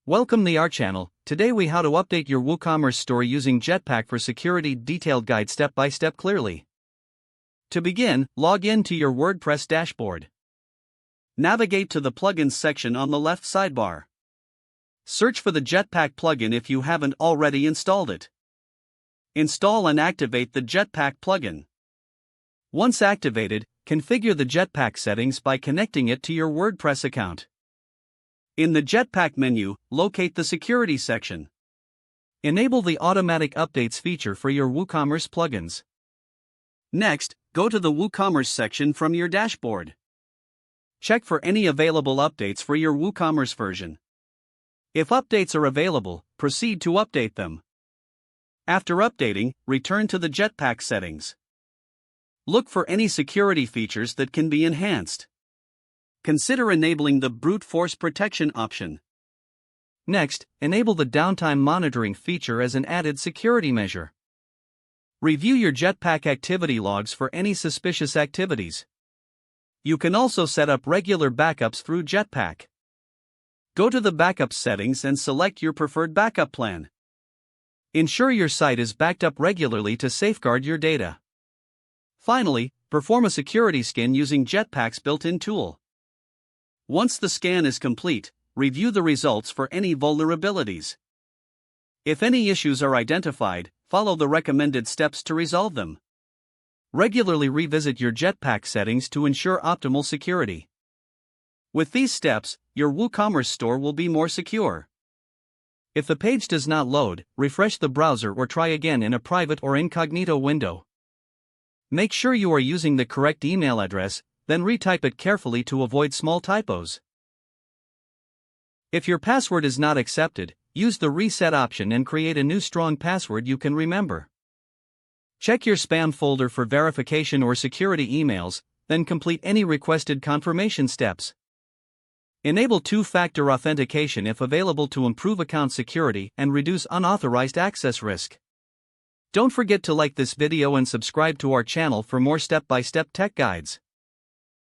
Welcome to our channel. Today we how to update your WooCommerce store using Jetpack for security. Detailed guide step by step clearly. To begin, log in to your WordPress dashboard. Navigate to the plugins section on the left sidebar. Search for the Jetpack plugin if you haven't already installed it. Install and activate the Jetpack plugin. Once activated, configure the Jetpack settings by connecting it to your WordPress account. In the Jetpack menu, locate the Security section. Enable the Automatic Updates feature for your WooCommerce plugins. Next, go to the WooCommerce section from your dashboard. Check for any available updates for your WooCommerce version. If updates are available, proceed to update them. After updating, return to the Jetpack settings. Look for any security features that can be enhanced. Consider enabling the brute force protection option. Next, enable the downtime monitoring feature as an added security measure. Review your Jetpack activity logs for any suspicious activities. You can also set up regular backups through Jetpack. Go to the backup settings and select your preferred backup plan. Ensure your site is backed up regularly to safeguard your data. Finally, perform a security scan using Jetpack's built-in tool. Once the scan is complete, review the results for any vulnerabilities. If any issues are identified, follow the recommended steps to resolve them. Regularly revisit your Jetpack settings to ensure optimal security. With these steps, your WooCommerce store will be more secure. If the page does not load, refresh the browser or try again in a private or incognito window. Make sure you are using the correct email address, then retype it carefully to avoid small typos. If your password is not accepted, use the reset option and create a new strong password you can remember. Check your spam folder for verification or security emails, then complete any requested confirmation steps. Enable two-factor authentication if available to improve account security and reduce unauthorized access risk. Don't forget to like this video and subscribe to our channel for more step-by-step tech guides.